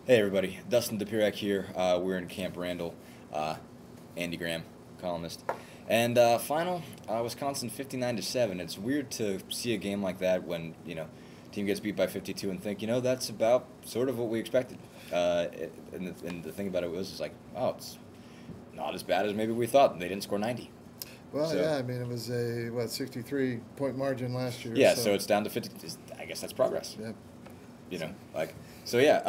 Hey everybody, Dustin DePirac here. We're in Camp Randall. Andy Graham, columnist, and final Wisconsin 59-7. It's weird to see a game like that when team gets beat by 52 and think that's about sort of what we expected. And the thing about it was is like, oh, it's not as bad as maybe we thought. They didn't score 90. Well, So yeah, I mean, it was a 63-point margin last year. yeah, so it's down to 50. I guess that's progress. Yeah. Like so. Yeah.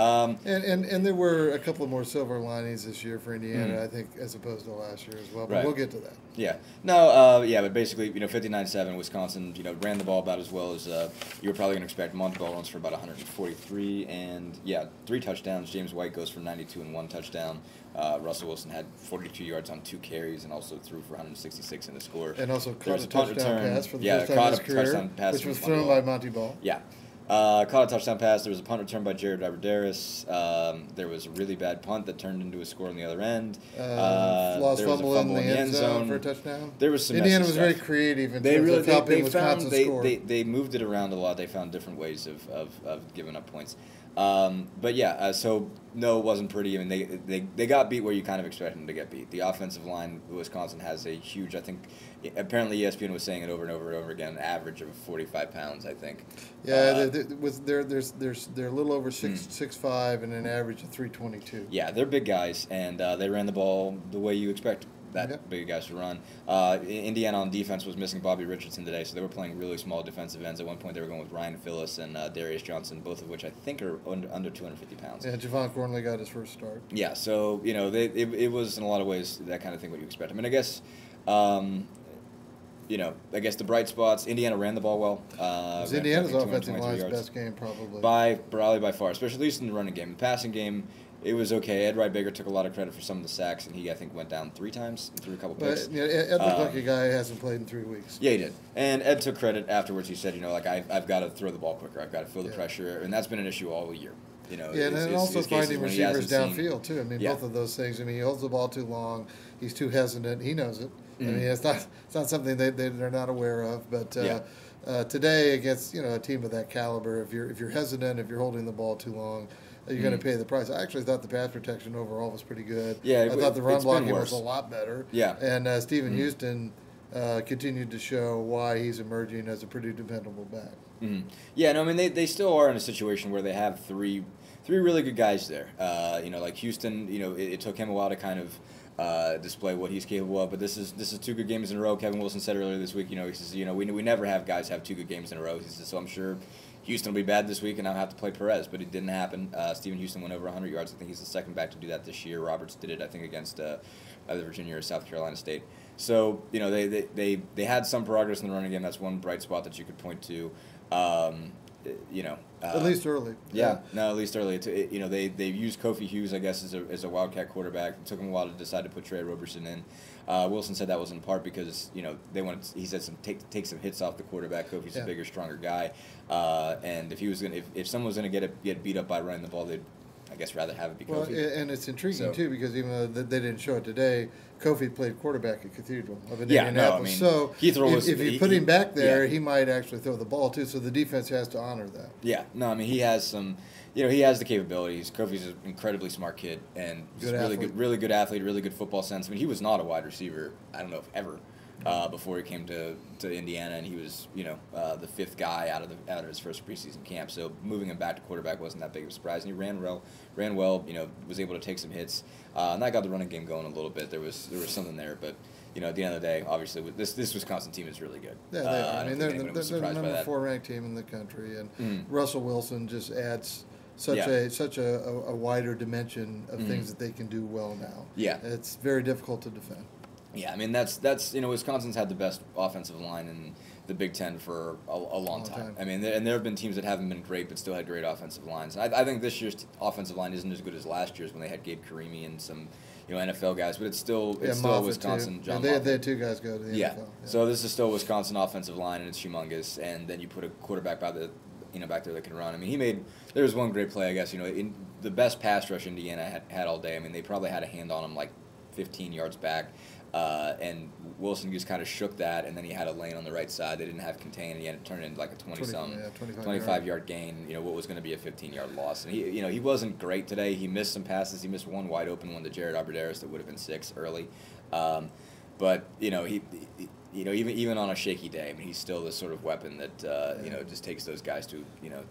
And there were a couple of more silver linings this year for Indiana, Mhm. I think, as opposed to last year as well. But Right. we'll get to that. Yeah. No, yeah, but basically, 59-7, Wisconsin, ran the ball about as well as you were probably going to expect. Montebell runs for about 143, and, yeah, 3 touchdowns. James White goes for 92 and 1 touchdown. Russell Wilson had 42 yards on 2 carries and also threw for 166 in a score. And also There was caught a punt touchdown return. pass for the Yeah, first time caught in his a career, touchdown pass which from was thrown by Monty Ball. Yeah. Caught a touchdown pass. There was a punt return by Jared Abbrederis. There was a really bad punt that turned into a score on the other end. Lost There was a fumble in the end zone for a touchdown. There was some Indiana messy was stuff. very creative in They terms really of helping they found Wisconsin score. they moved it around a lot. They found different ways of giving up points. But yeah, so no, it wasn't pretty. I mean, they got beat where you kind of expect them to get beat. The offensive line, Wisconsin has a huge. I think apparently ESPN was saying it over and over and over again. An average of 45 pounds, I think. Yeah, they're a little over 6'5" and an average of 322. Yeah, they're big guys, and they ran the ball the way you expect that Yep. big guys to run. Indiana on defense was missing Bobby Richardson today, so they were playing really small defensive ends. At one point, they were going with Ryan Phillips and Darius Johnson, both of which I think are under 250 pounds. Yeah, Javon Cornley got his first start. Yeah, so it was in a lot of ways that kind of thing what you expect. I mean, I guess. I guess the bright spots. Indiana ran the ball well. It was ran Indiana's for, I think, offensive 223 line's yards. best game, probably. Probably by far, especially at least in the running game. The passing game, it was okay. Ed Rybaker took a lot of credit for some of the sacks, and he, I think, went down 3 times and threw a couple picks. But Ed looked like a guy who hasn't played in 3 weeks. Yeah, he did. And Ed took credit afterwards. He said, I've got to throw the ball quicker. I've got to feel the pressure, and that's been an issue all year. Yeah, and also it's cases finding when he receivers hasn't downfield, too. I mean, Yeah. both of those things. I mean, he holds the ball too long. He's too hesitant. He knows it. I Mhm. mean, it's not something they're not aware of. But Yeah. today, against a team of that caliber, if you're hesitant, if you're holding the ball too long, you're going to pay the price. I actually thought the pass protection overall was pretty good. Yeah, I thought the run it's been blocking was worse. a lot better. Yeah. And Stephen Houston continued to show why he's emerging as a pretty dependable back. Mhm. Yeah, no, I mean they still are in a situation where they have three really good guys there. Like Houston, it took him a while to kind of display what he's capable of. But this is 2 good games in a row. Kevin Wilson said earlier this week, he says, we never have guys have 2 good games in a row. He says, so I'm sure Houston will be bad this week, and I'll have to play Perez. But it didn't happen. Stephen Houston went over 100 yards. I think he's the second back to do that this year. Roberts did it, I think, against either Virginia or South Carolina State. So they had some progress in the running game. That's one bright spot that you could point to. At least early. Yeah, no, at least early. They used Kofi Hughes, I guess, as a wildcat quarterback. It took him a while to decide to put Trey Roberson in. Wilson said that was in part because they wanted. He said take some hits off the quarterback. Kofi's a bigger, stronger guy, and if someone was gonna get beat up by running the ball, they'd I guess rather have it be Well, Kofi. and it's intriguing So- too because even though they didn't show it today, Kofi played quarterback at Cathedral of Yeah, Indianapolis. no, I mean, so Heath Rowe was- if you he- put him back there, yeah. he might actually throw the ball too. So the defense has to honor that. Yeah, no, I mean he has some, he has the capabilities. Kofi's an incredibly smart kid and he's Good a athlete. really good athlete, really good football sense. I mean he was not a wide receiver. I don't know if ever. Before he came to Indiana, and he was the 5th guy out of his first preseason camp. So moving him back to quarterback wasn't that big of a surprise. And he ran well. Was able to take some hits, and that got the running game going a little bit. There was something there, but at the end of the day, obviously this Wisconsin team is really good. Yeah, I I don't mean think they're anyone the was surprised by number that. 4 ranked team in the country, and Mhm. Russell Wilson just adds such a wider dimension of things that they can do well now. Yeah. It's very difficult to defend. Yeah, I mean that's Wisconsin's had the best offensive line in the Big Ten for a long time. I mean, and there have been teams that haven't been great but still had great offensive lines. And I think this year's offensive line isn't as good as last year's when they had Gabe Carimi and some NFL guys, but it's still Moffett, Wisconsin. too. John They Moffett. had 2 guys go to the Yeah. NFL. So this is still Wisconsin offensive line, and it's humongous. And then you put a quarterback back there that can run. I mean, there was one great play, I guess. In the best pass rush Indiana had all day. I mean, they probably had a hand on him like 15 yards back. and Wilson just kind of shook that, and then he had a lane on the right side. They didn't have contain, and he had to turn it into like a 25-yard gain. What was going to be a 15-yard loss. And he wasn't great today. He missed some passes. He missed one wide open one to Jared Arboderis that would have been 6 early. But he even on a shaky day, I mean, he's still this sort of weapon that just takes those guys to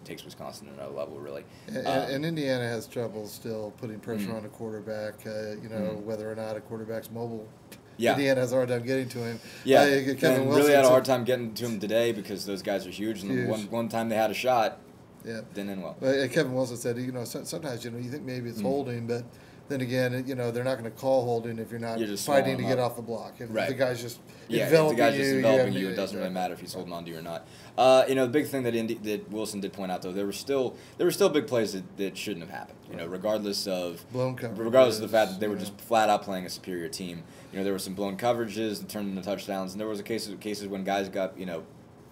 takes Wisconsin to another level, really. And Indiana has trouble still putting pressure on a quarterback. Whether or not a quarterback's mobile. Yeah. Indiana has a hard time getting to him. Yeah, Kevin Wilson really had a hard time getting to him today because those guys are huge. And one time they had a shot, didn't end well. But Kevin Wilson said, sometimes you think maybe it's holding, but then again, they're not going to call holding if you're not fighting to get off the block. If the guy's just enveloping you, it doesn't really matter if he's holding on to you or not. The big thing that Wilson did point out, though, there were still big plays that shouldn't have happened. Regardless of the fact that they were just flat out playing a superior team. There were some blown coverages that turned into touchdowns, and there was cases when guys got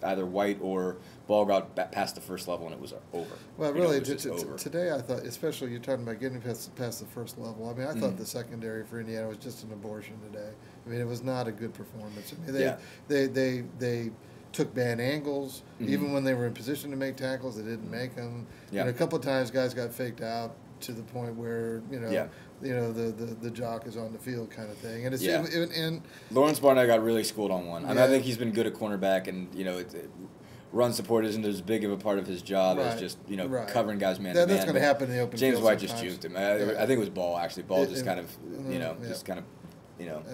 either white or ball got past the first level and it was over. Well, really, today I thought, especially you're talking about getting past the first level. I mean, I thought the secondary for Indiana was just an abortion today. I mean, it was not a good performance. I mean, they took bad angles. Even when they were in position to make tackles, they didn't make them. And a couple of times guys got faked out to the point where the jock is on the field kind of thing. And and Lawrence Barnett got really schooled on one. I mean, I think he's been good at cornerback, and run support isn't as big of a part of his job as just covering guys man to man. That's going to happen in the open James field White sometimes. just juked him. I think it was Ball actually. Ball just kind of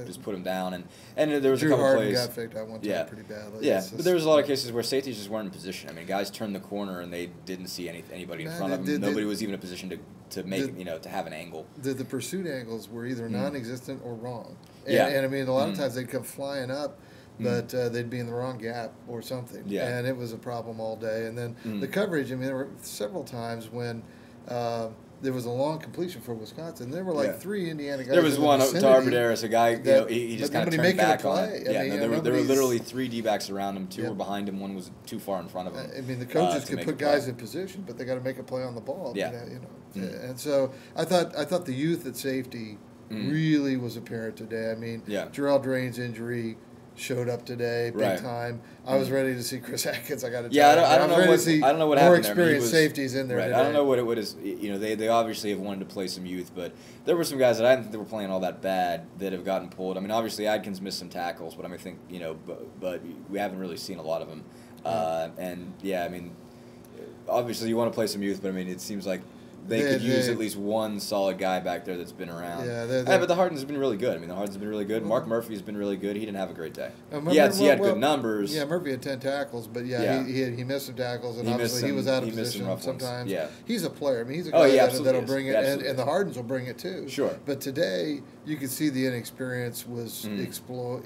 just put him down, and there was Drew a couple Harden plays. Got faked out one time pretty badly. Yeah, but there was a lot of cases where safeties just weren't in position. I mean, guys turned the corner and they didn't see anybody in front of them. Nobody was even in a position to make to have an angle. The pursuit angles were either non-existent or wrong. And I mean, a lot of times they'd come flying up, but they'd be in the wrong gap or something. Yeah. And it was a problem all day. And then the coverage, I mean, there were several times when there was a long completion for Wisconsin. There were like 3 Indiana guys. There was one to Arboderis, a guy, he just kind of turned back on it. There were literally 3 D-backs around him. 2 were behind him. 1 was too far in front of him. I mean, the coaches could put guys in position, but they got to make a play on the ball. And so I thought the youth at safety really was apparent today. I mean, Jarrell Drain's injury showed up today, big time. I was ready to see Chris Atkins. I got to tell you, I don't know what happened. More experienced safeties in there. Right. Today. I don't know what is. They obviously have wanted to play some youth, but there were some guys that I didn't think they were playing all that bad that have gotten pulled. I mean, obviously Adkins missed some tackles, but I mean, but we haven't really seen a lot of them. I mean, obviously you want to play some youth, but I mean, it seems like they could use at least one solid guy back there that's been around. But the Hardens has been really good. I mean, the Hardens has been really good. Mark Murphy's been really good. He didn't have a great day. He had good numbers. Yeah, Murphy had 10 tackles, but he missed some tackles, and obviously he was out of position sometimes. Yeah. He's a player. I mean, he's a guy that'll bring it, and the Hardens will bring it too. Sure. But today, you could see the inexperience was exposed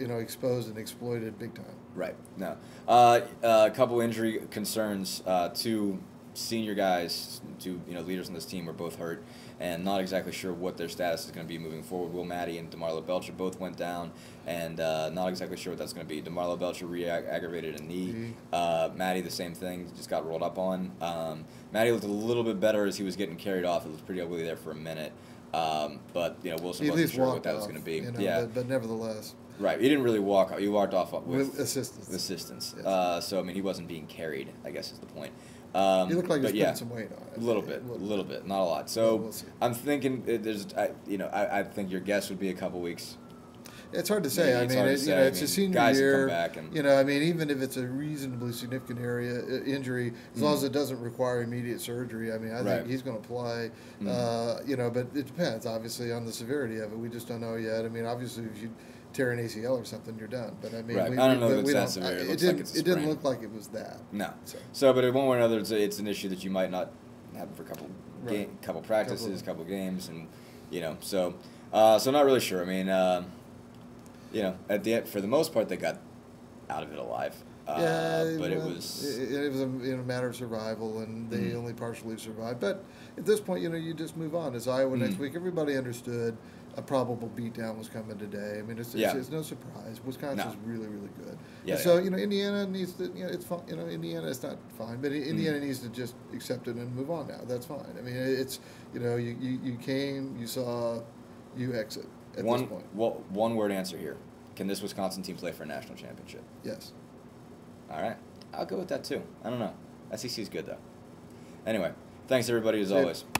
and exploited big time. Right. No. A couple injury concerns. 2 senior guys, 2 leaders on this team were both hurt, and not exactly sure what their status is going to be moving forward. Will Maddie and DeMarlo Belcher both went down, and not exactly sure what that's going to be. DeMarlo Belcher re-aggravated a knee. Maddie, the same thing, just got rolled up on. Maddie looked a little bit better as he was getting carried off. It was pretty ugly there for a minute, but Wilson wasn't sure what that was going to be. But nevertheless. Right, he didn't really walk off. He walked off with assistance. Yes. So I mean, he wasn't being carried, I guess is the point. He looked like he was putting some weight on it. A little bit, not a lot. So we'll I'm thinking I think your guess would be a couple weeks. It's hard to say. I mean, it's a senior year. I mean, even if it's a reasonably significant injury, as long as it doesn't require immediate surgery, I mean, I think he's going to play. But it depends, obviously, on the severity of it. We just don't know yet. I mean, obviously, if you tear an ACL or something, you're done. But I mean, I don't know if it's that severe. It didn't look like it was that. No. But in one way or another, it's an issue that you might not have for a couple practices, couple games, and so not really sure. I mean, at the end, for the most part, they got out of it alive. But it was a matter of survival, and they only partially survived. But at this point, you just move on. As Iowa next week, everybody understood a probable beatdown was coming today. I mean, it's no surprise. Wisconsin's really, really good. Yeah, so Indiana needs to. It's fine. Indiana is not fine, but Indiana needs to just accept it and move on now. That's fine. I mean, it's you came, you saw, you exit at this point. One word answer here. can this Wisconsin team play for a national championship? Yes. All right. I'll go with that too. I don't know. SEC is good though. Anyway, thanks everybody as always.